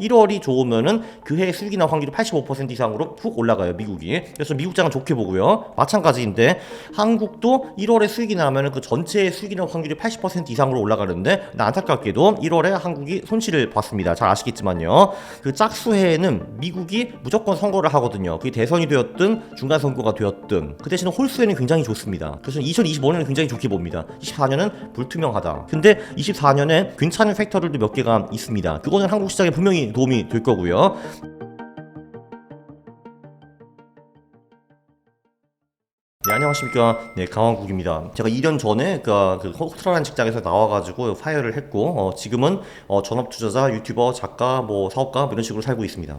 1월이 좋으면은 그해 수익이 날 확률이 85% 이상으로 훅 올라가요, 미국이. 그래서 미국장은 좋게 보고요. 마찬가지인데 한국도 1월에 수익이 나면은 그 전체의 수익이 날 확률이 80% 이상으로 올라가는데 안타깝게도 1월에 한국이 손실을 봤습니다. 잘 아시겠지만요. 그 짝수해에는 미국이 무조건 선거를 하거든요. 그게 대선이 되었든 중간 선거가 되었든 그 대신에 홀수에는 굉장히 좋습니다. 그래서 2025년은 굉장히 좋게 봅니다. 24년은 불투명하다. 근데 24년에 괜찮은 팩터들도 몇 개가 있습니다. 그거는 한국 시장에 분명히 도움이 될 거고요. 네, 안녕하십니까. 네, 강원국입니다. 제가 2년 전에 그 호스트라는 직장에서 나와가지고 파이어를 했고, 지금은 전업투자자, 유튜버, 작가, 뭐 사업가 뭐 이런 식으로 살고 있습니다.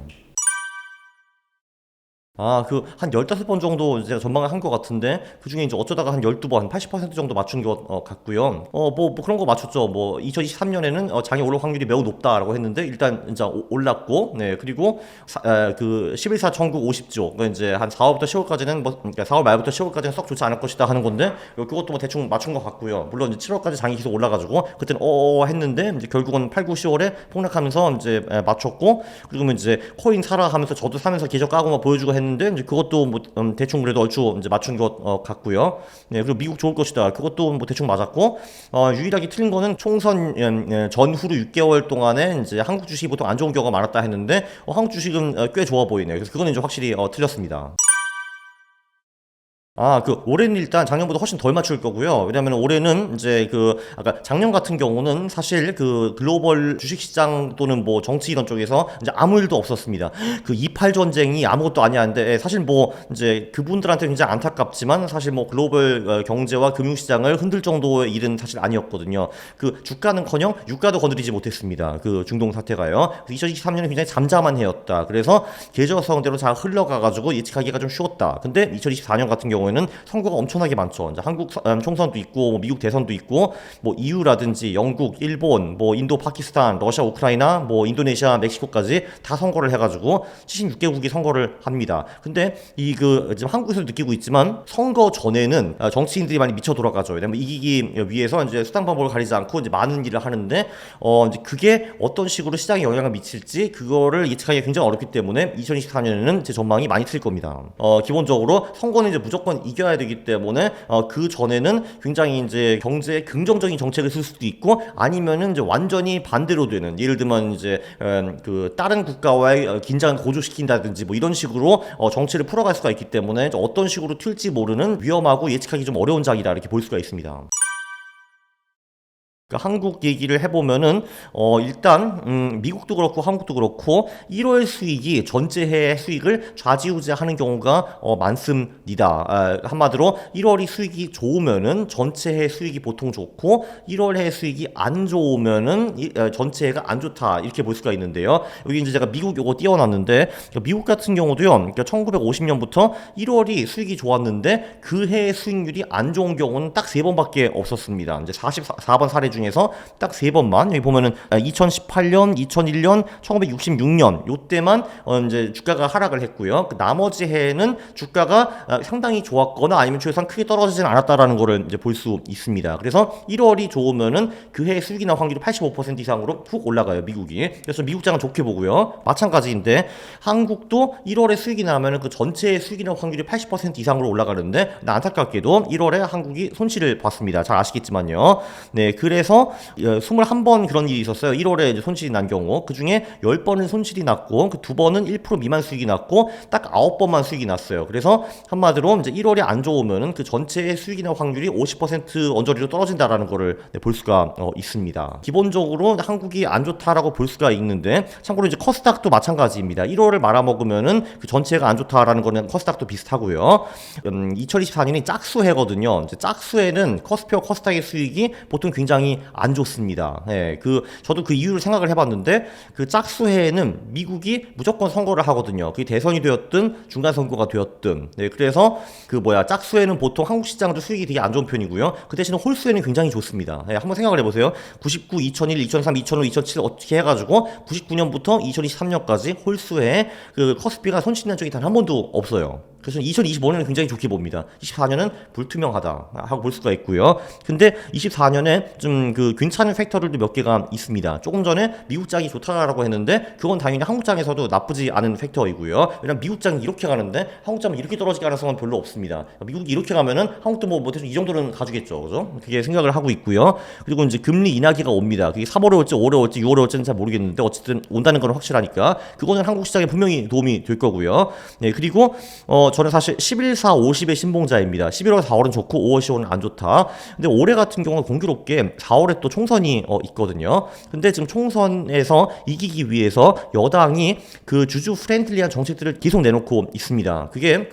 한 15번 정도 제가 전망을 한 것 같은데, 그 중에 이제 어쩌다가 한 12번, 한 80% 정도 맞춘 것 같고요. 뭐 그런 거 맞췄죠. 뭐, 2023년에는 장이 오를 확률이 매우 높다라고 했는데, 일단 이제 올랐고, 네, 그리고 11사 천국 50조. 그러니까 이제 한 4월부터 10월까지는 그러니까 4월 말부터 10월까지는 썩 좋지 않을 것이다 하는 건데, 그것도 뭐 대충 맞춘 것 같고요. 물론 이제 7월까지 장이 계속 올라가지고, 그때는 했는데, 이제 결국은 8, 9, 10월에 폭락하면서 이제 맞췄고, 그리고 이제 코인 사라 하면서 저도 사면서 계속 까고 막 보여주고 했는데, 이제 그것도 뭐 대충 그래도 얼추 이제 맞춘 것 같고요. 네, 그리고 미국 좋을 것이다. 그것도 뭐 대충 맞았고, 유일하게 틀린 거는 총선 전후로 6개월 동안에 이제 한국 주식이 보통 안 좋은 경우가 많았다 했는데, 한국 주식은 꽤 좋아 보이네요. 그래서 그거는 이제 확실히 틀렸습니다. 올해는 일단 작년보다 훨씬 덜 맞출 거고요. 왜냐면 올해는 이제 아까 작년 같은 경우는 사실 글로벌 주식시장 또는 뭐 정치 이런 쪽에서 이제 아무 일도 없었습니다. 이팔 전쟁이 아무것도 아니었는데, 사실 뭐 이제 그분들한테 굉장히 안타깝지만 사실 뭐 글로벌 경제와 금융시장을 흔들 정도의 일은 사실 아니었거든요. 주가는커녕 유가도 건드리지 못했습니다. 중동 사태가요. 2023년은 굉장히 잠잠한 해였다. 그래서 계절성대로 잘 흘러가가지고 예측하기가 좀 쉬웠다. 근데 2024년 같은 경우에는 선거가 엄청나게 많죠. 이제 한국 총선도 있고, 뭐 미국 대선도 있고, 뭐 EU라든지 영국, 일본, 뭐 인도, 파키스탄, 러시아, 우크라이나, 뭐 인도네시아, 멕시코까지 다 선거를 해가지고 76개국이 선거를 합니다. 근데 지금 한국에서 느끼고 있지만 선거 전에는 정치인들이 많이 미쳐 돌아가죠. 왜냐면 이기기 위해서 이제 수단 방법을 가리지 않고 이제 많은 일을 하는데, 이제 그게 어떤 식으로 시장에 영향을 미칠지 그거를 예측하기가 굉장히 어렵기 때문에 2024년에는 제 전망이 많이 틀릴 겁니다. 기본적으로 선거는 이제 무조건 이겨야 되기 때문에 그 전에는 굉장히 이제 경제에 긍정적인 정책을 쓸 수도 있고, 아니면은 이제 완전히 반대로 되는, 예를 들면 이제 다른 국가와의 긴장을 고조시킨다든지 뭐 이런 식으로 정치를 풀어갈 수가 있기 때문에 어떤 식으로 튈지 모르는 위험하고 예측하기 좀 어려운 장이다 이렇게 볼 수가 있습니다. 한국 얘기를 해보면은 일단 미국도 그렇고 한국도 그렇고 1월 수익이 전체 해 수익을 좌지우지하는 경우가 많습니다. 한마디로 1월이 수익이 좋으면은 전체 해 수익이 보통 좋고, 1월 해 수익이 안 좋으면은 전체 해가 안 좋다 이렇게 볼 수가 있는데요. 여기 이제 제가 미국 요거 띄워놨는데, 미국 같은 경우도요. 그러니까 1950년부터 1월이 수익이 좋았는데 그 해의 수익률이 안 좋은 경우는 딱 3번밖에 없었습니다. 이제 44번 사례 중에서 딱 3번만, 여기 보면은 2018년, 2001년, 1966년 요때만 이제 주가가 하락을 했고요. 나머지 해에는 주가가 상당히 좋았거나 아니면 최소한 크게 떨어지진 않았다라는 거를 이제 볼 수 있습니다. 그래서 1월이 좋으면은 그 해의 수익이 날 확률이 85% 이상으로 훅 올라가요, 미국이. 그래서 미국장은 좋게 보고요. 마찬가지인데 한국도 1월에 수익이 나면은 그 전체의 수익이 날 확률이 80% 이상으로 올라가는데 안타깝게도 1월에 한국이 손실을 봤습니다. 잘 아시겠지만요. 네, 그래서 21번 그런 일이 있었어요. 1월에 이제 손실이 난 경우. 그 중에 10번은 손실이 났고, 그 2번은 1% 미만 수익이 났고, 딱 9번만 수익이 났어요. 그래서 한마디로 이제 1월이 안 좋으면은 그 전체의 수익이 날 확률이 50% 언저리로 떨어진다라는 거를 볼 수가 있습니다. 기본적으로 한국이 안 좋다라고 볼 수가 있는데, 참고로 이제 코스닥도 마찬가지입니다. 1월을 말아먹으면은 그 전체가 안 좋다라는 거는 코스닥도 비슷하고요. 2024년이 짝수해거든요. 이제 짝수에는 코스피와 코스닥의 수익이 보통 굉장히 안 좋습니다. 예, 저도 그 이유를 생각을 해봤는데, 짝수해에는 미국이 무조건 선거를 하거든요. 그게 대선이 되었든 중간 선거가 되었든. 네, 그래서 짝수에는 보통 한국 시장도 수익이 되게 안 좋은 편이고요. 그 대신에 홀수에는 굉장히 좋습니다. 예, 한번 생각을 해보세요. 99, 2001, 2003, 2005, 2007 어떻게 해가지고 99년부터 2023년까지 홀수에 코스피가 손실 난 적이 단 한 번도 없어요. 그래서 2025년은 굉장히 좋게 봅니다. 24년은 불투명하다 하고 볼 수가 있고요. 근데 24년에 좀 그 괜찮은 팩터들도 몇 개가 있습니다. 조금 전에 미국장이 좋다라고 했는데 그건 당연히 한국장에서도 나쁘지 않은 팩터이고요. 왜냐면 미국장이 이렇게 가는데 한국장은 이렇게 떨어질 가능성은 별로 없습니다. 미국이 이렇게 가면은 한국도 뭐 대충 이 정도는 가주겠죠, 그죠? 그게 생각을 하고 있고요. 그리고 이제 금리 인하기가 옵니다. 그게 3월에 올지 5월에 올지 6월에 올지는 잘 모르겠는데 어쨌든 온다는 건 확실하니까 그거는 한국 시장에 분명히 도움이 될 거고요. 네, 그리고 저는 사실 11, 4, 50의 신봉자입니다. 11월, 4월은 좋고 5월, 10월은 안 좋다. 근데 올해 같은 경우는 공교롭게 4월에 또 총선이 있거든요. 근데 지금 총선에서 이기기 위해서 여당이 그 주주 프렌들리한 정책들을 계속 내놓고 있습니다. 그게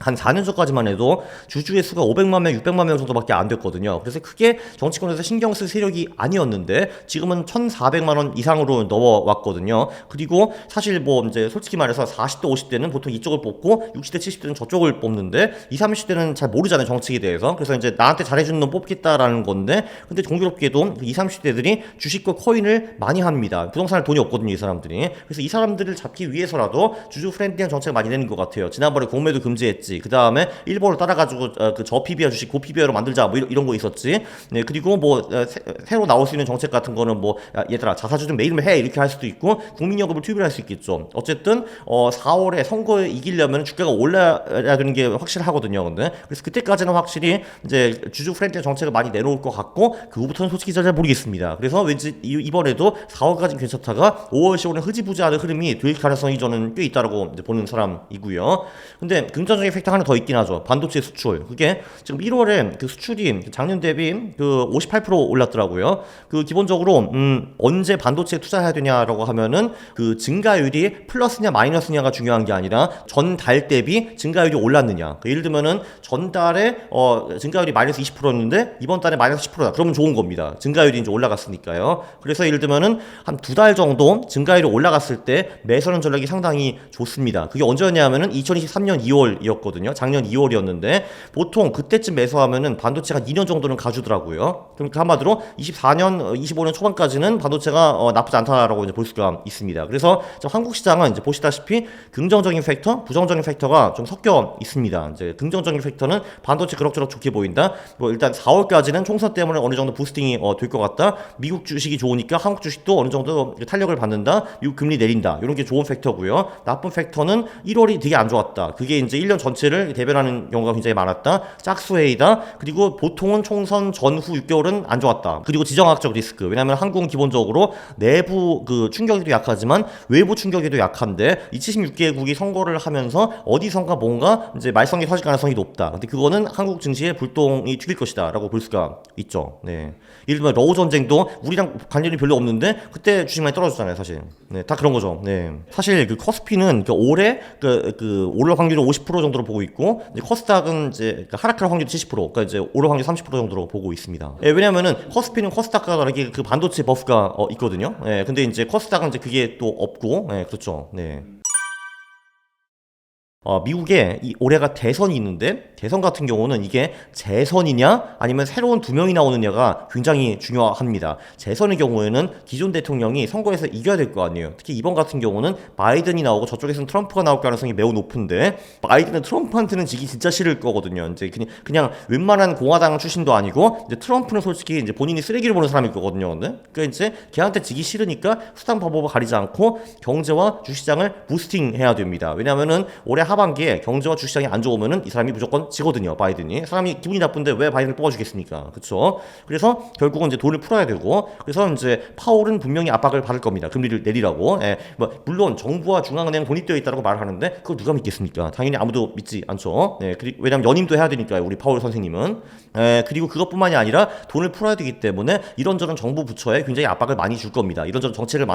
한 4년 전까지만 해도 주주의 수가 500만 명, 600만 명 정도밖에 안 됐거든요. 그래서 크게 정치권에서 신경 쓸 세력이 아니었는데 지금은 1,400만 원 이상으로 넘어왔거든요. 그리고 사실 뭐 이제 솔직히 말해서 40대, 50대는 보통 이쪽을 뽑고 60대, 70대는 저쪽을 뽑는데 20, 30대는 잘 모르잖아요, 정책에 대해서. 그래서 이제 나한테 잘해주는 놈 뽑겠다라는 건데 근데 공교롭게도 20, 30대들이 주식과 코인을 많이 합니다. 부동산에 돈이 없거든요, 이 사람들이. 그래서 이 사람들을 잡기 위해서라도 주주 프렌드리한 정책을 많이 내는 것 같아요. 지난번에 공매도 금지했지. 그 다음에 일본을 따라가지고 그 저PBR 주식 고PBR로 만들자 뭐 이런 거 있었지. 네, 그리고 뭐 새로 나올 수 있는 정책 같은 거는 뭐 얘들아 자사주 좀 매일매일 해 이렇게 할 수도 있고 국민연금을 투입을 할 수 있겠죠. 어쨌든 4월에 선거에 이기려면 주가가 올라야 되는 게 확실하거든요. 근데 그래서 그때까지는 확실히 이제 주주 프렌드 정책을 많이 내놓을 것 같고 그 후부터는 솔직히 잘 모르겠습니다. 그래서 왠지 이번에도 4월까지는 괜찮다가 5월, 10월은 흐지부지하는 흐름이 될 가능성이 저는 꽤 있다라고 보는 사람이고요. 근데 긍정적인 팩터 하나 더 있긴 하죠. 반도체 수출. 그게 지금 1월에 그 수출이 작년 대비 그 58% 올랐더라고요. 그 기본적으로 언제 반도체에 투자해야 되냐라고 하면은 그 증가율이 플러스냐 마이너스냐가 중요한 게 아니라 전달 대비 증가율이 올랐느냐. 그 예를 들면은 전달에 증가율이 마이너스 20%였는데 이번 달에 마이너스 10%다. 그러면 좋은 겁니다. 증가율이 이제 올라갔으니까요. 그래서 예를 들면은 한 2달 정도 증가율이 올라갔을 때 매수하는 전략이 상당히 좋습니다. 그게 언제였냐면은 2023년 2월이었거든요. 작년 2월이었는데 보통 그때쯤 매수하면은 반도체가 2년 정도는 가주더라고요. 그러니까 한마디로 24년, 25년 초반까지는 반도체가 나쁘지 않다라고 이제 볼 수가 있습니다. 그래서 한국 시장은 이제 보시다시피 긍정적인 팩터, 부정적인 팩터가 좀 섞여 있습니다. 이제 긍정적인 팩터는 반도체 그럭저럭 좋게 보인다. 뭐 일단 4월까지는 총선 때문에 어느 정도 부스팅이 될 것 같다. 미국 주식이 좋으니까 한국 주식도 어느 정도 탄력을 받는다. 미국 금리 내린다. 이런 게 좋은 팩터고요. 나쁜 팩터는 1월이 되게 안 좋았다. 그게 이제 1년 전체를 대변하는 경우가 굉장히 많았다. 짝수회의다. 그리고 보통은 총선 전후 6개월은 안 좋았다. 그리고 지정학적 리스크. 왜냐하면 한국은 기본적으로 내부 그 충격에도 약하지만 외부 충격에도 약한데 이 76개국이 선거를 하면서 어디선가 뭔가 이제 말썽이 터질 가능성이 높다. 근데 그거는 한국 증시에 불똥이 튀길 것이다라고 볼 수가 있죠. 네. 예를 들면 러우 전쟁도 우리랑 관련이 별로 없는데 그때 주식 많이 떨어졌잖아요, 사실. 네, 다 그런 거죠. 네. 사실 그 코스피는 올해 올라 확률을 50% 정도로 보고 있고 이제 코스닥은 이제 하락할 확률이 70%, 그러니까 이제 오를 확률 30% 정도로 보고 있습니다. 예, 왜냐면은 코스피는 코스닥과 다르게 그 반도체 버프가 있거든요. 예, 근데 이제 코스닥은 이제 그게 또 없고, 예, 그렇죠. 네. 미국에 올해가 대선이 있는데 대선 같은 경우는 이게 재선이냐 아니면 새로운 두 명이 나오느냐가 굉장히 중요합니다. 재선의 경우에는 기존 대통령이 선거에서 이겨야 될 거 아니에요. 특히 이번 같은 경우는 바이든이 나오고 저쪽에서는 트럼프가 나올 가능성이 매우 높은데 바이든은 트럼프한테는 지기 진짜 싫을 거거든요. 이제 그냥 웬만한 공화당 출신도 아니고 이제 트럼프는 솔직히 이제 본인이 쓰레기를 보는 사람일 거거든요. 근데 그러니까 이제 걔한테 지기 싫으니까 수단 방법을 가리지 않고 경제와 주시장을 부스팅해야 됩니다. 왜냐하면은 올해 하반기에 경제와 주시장이 안 좋으면은 이 사람이 무조건 지거든요. 바이든이. 사람이 기분이 나쁜데 왜 바이든을 뽑아주겠습니까? 그렇죠? 그래서 결국은 이제 돈을 풀어야 되고 그래서 이제 파월은 분명히 압박을 받을 겁니다. 금리를 내리라고. 예, 뭐 물론 정부와 중앙은행 돈이 되어 있다고 말하는데 그걸 누가 믿겠습니까? 당연히 아무도 믿지 않죠. 네, 그리고 왜냐하면 연임도 해야 되니까요. 우리 파월 선생님은. 그리고 그것뿐만이 아니라 돈을 풀어야 되기 때문에 이런저런 정부 부처에 굉장히 압박을 많이 줄 겁니다. 이런저런 정책을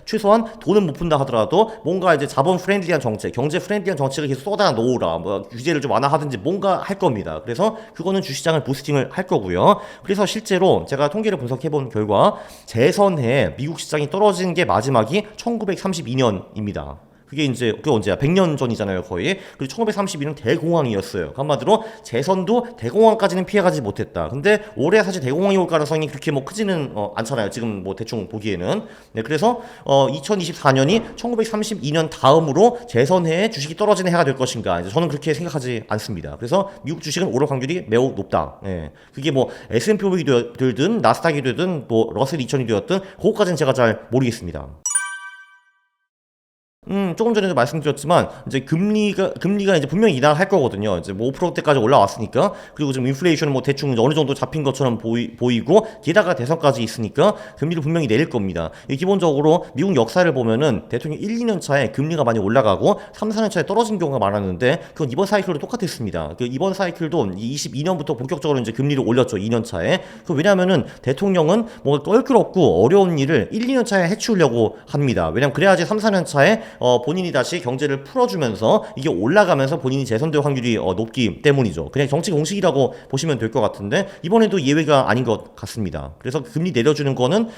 최소한 돈은 못 푼다 하더라도 뭔가 이제 자본 프렌들리한 정책, 경제 프렌들리한 정책을 계속 쏟아 놓으라, 뭐 규제를 좀 완화하든지 뭔가 할 겁니다. 그래서 그거는 주시장을 부스팅을 할 거고요. 그래서 실제로 제가 통계를 분석해 본 결과 재선해 미국 시장이 떨어진 게 마지막이 1932년입니다. 그게 이제 그게 언제야? 100년 전이잖아요, 거의. 그리고 1932년 대공황이었어요. 한마디로 재선도 대공황까지는 피해가지 못했다. 근데 올해 사실 대공황이 올 가능성이 그렇게 뭐 크지는 않잖아요. 지금 뭐 대충 보기에는. 네, 그래서 2024년이 1932년 다음으로 재선해에 주식이 떨어지는 해가 될 것인가? 이제 저는 그렇게 생각하지 않습니다. 그래서 미국 주식은 오를 확률이 매우 높다. 네, 그게 뭐 S&P 500이 되든 나스닥이 되든 뭐 러셀 2000이 되었든 그것까지는 제가 잘 모르겠습니다. 조금 전에도 말씀드렸지만 이제 금리가 이제 분명히 인하할 거거든요. 이제 뭐 5%대까지 올라왔으니까. 그리고 지금 인플레이션은 뭐 대충 어느 정도 잡힌 것처럼 보이고 게다가 대선까지 있으니까 금리를 분명히 내릴 겁니다. 기본적으로 미국 역사를 보면은 대통령 1, 2년 차에 금리가 많이 올라가고 3, 4년 차에 떨어진 경우가 많았는데 그건 이번 사이클도 똑같았습니다. 이번 사이클도 22년부터 본격적으로 이제 금리를 올렸죠. 2년 차에. 왜냐하면은 대통령은 뭔가 껄끄럽고 어려운 일을 1, 2년 차에 해치우려고 합니다. 왜냐면 그래야지 3, 4년 차에 본인이 다시 경제를 풀어주면서 이게 올라가면서 본인이 재선될 확률이 높기 때문이죠. 그냥 정치 공식이라고 보시면 될 것 같은데 이번에도 예외가 아닌 것 같습니다. 그래서 금리 내려주는 거는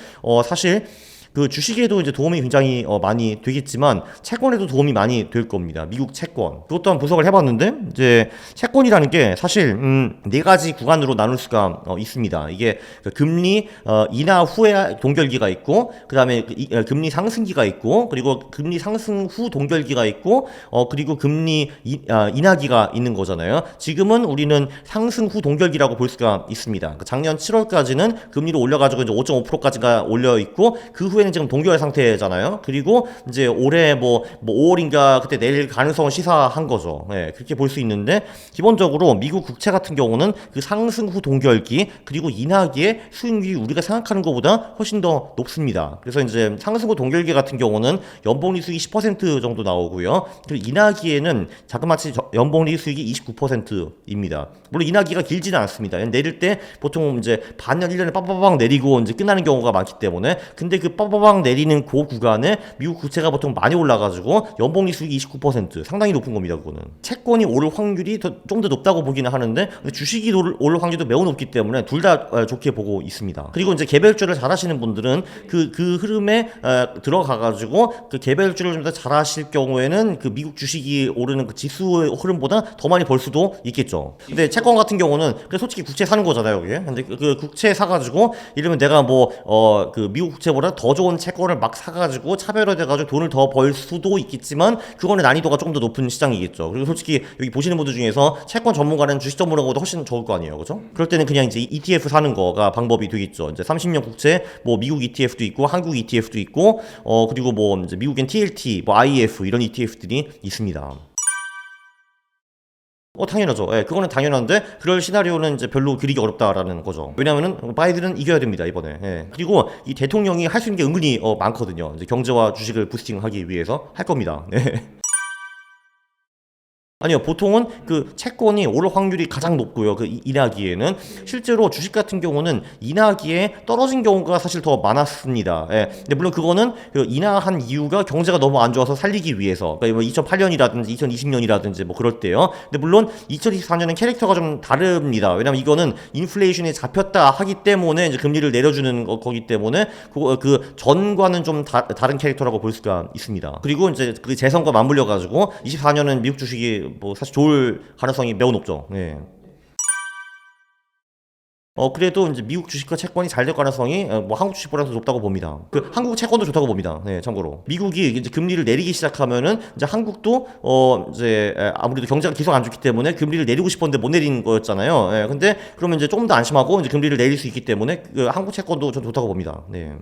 사실 그 주식에도 이제 도움이 굉장히 많이 되겠지만 채권에도 도움이 많이 될 겁니다. 미국 채권. 그것도 한번 분석을 해봤는데 이제 채권이라는 게 사실 네 가지 구간으로 나눌 수가 있습니다. 이게 그 금리 인하 후에 동결기가 있고 그다음에 금리 상승기가 있고 그리고 금리 상승 후 동결기가 있고 그리고 금리 인하기가 있는 거잖아요. 지금은 우리는 상승 후 동결기라고 볼 수가 있습니다. 작년 7월까지는 금리를 올려가지고 이제 5.5%까지가 올려 있고 그 후에는 지금 동결 상태잖아요. 그리고 이제 올해 뭐 5월인가 그때 내릴 가능성을 시사한 거죠. 네, 그렇게 볼 수 있는데 기본적으로 미국 국채 같은 경우는 그 상승 후 동결기 그리고 인하기의 수익률이 우리가 생각하는 것보다 훨씬 더 높습니다. 그래서 이제 상승 후 동결기 같은 경우는 연봉리 수익이 10% 정도 나오고요. 그리고 인하기에는 자그마치 연봉리 수익이 29%입니다. 물론 인하기가 길지는 않습니다. 내릴 때 보통 이제 반년 1년에 빠바방 내리고 이제 끝나는 경우가 많기 때문에 근데 그 빠바방 내리는 그 구간에 미국 국채가 보통 많이 올라가지고 연봉리 수익이 29% 상당히 높은 겁니다. 그거는 채권이 오를 확률이 좀 더 높다고 보기는 하는데 주식이 오를 확률도 매우 높기 때문에 둘 다 좋게 보고 있습니다. 그리고 이제 개별주를 잘 하시는 분들은 그 흐름에 들어가가지고 그 개별주를 좀 더 잘 하실 경우에는 그 미국 주식이 오르는 그 지수의 흐름보다 더 많이 벌 수도 있겠죠. 근데 채권 같은 경우는 솔직히 국채 사는 거잖아요, 그게. 근데 그 국채 사가지고 이러면 내가 그 미국 국채보다 더 좋은 채권을 막 사가지고 차별화돼가지고 돈을 더 벌 수도 있겠지만 그거는 난이도가 조금 더 높은 시장이겠죠. 그리고 솔직히 여기 보시는 분들 중에서 채권 전문가는 주식 전문가보다 훨씬 좋을 거 아니에요, 그죠? 그럴 때는 그냥 이제 ETF 사는 거가 방법이 되겠죠. 이제 30년 국채, 뭐 미국 ETF도 있고 한국 ETF도 있고 그리고 뭐 이제 미국엔 TLT, 뭐 IF 이런 ETF들이 있습니다. 당연하죠. 예, 그거는 당연한데 그럴 시나리오는 이제 별로 그리기 어렵다라는 거죠. 왜냐하면은 바이든은 이겨야 됩니다 이번에. 예. 그리고 이 대통령이 할 수 있는 게 은근히 많거든요. 이제 경제와 주식을 부스팅하기 위해서 할 겁니다. 네. 아니요, 보통은 그 채권이 오를 확률이 가장 높고요. 그 인하기에는 실제로 주식 같은 경우는 인하기에 떨어진 경우가 사실 더 많았습니다. 예. 근데 물론 그거는 그 인하한 이유가 경제가 너무 안 좋아서 살리기 위해서. 그러니까 뭐 2008년이라든지 2020년이라든지 뭐 그럴 때요. 근데 물론 2024년은 캐릭터가 좀 다릅니다. 왜냐면 이거는 인플레이션이 잡혔다 하기 때문에 이제 금리를 내려주는 거기 때문에 그 전과는 좀 다른 캐릭터라고 볼 수가 있습니다. 그리고 이제 그 재선과 맞물려 가지고 24년은 미국 주식이 뭐 사실 좋을 가능성이 매우 높죠. 네. 그래도 이제 미국 주식과 채권이 잘 될 가능성이 뭐 한국 주식보다도 높다고 봅니다. 그 한국 채권도 좋다고 봅니다. 네, 참고로. 미국이 이제 금리를 내리기 시작하면은 이제 한국도 이제 아무래도 경제가 계속 안 좋기 때문에 금리를 내리고 싶었는데 못 내린 거였잖아요. 예, 근데 그러면 이제 조금 더 안심하고 이제 금리를 내릴 수 있기 때문에 그 한국 채권도 좀 좋다고 봅니다. 네.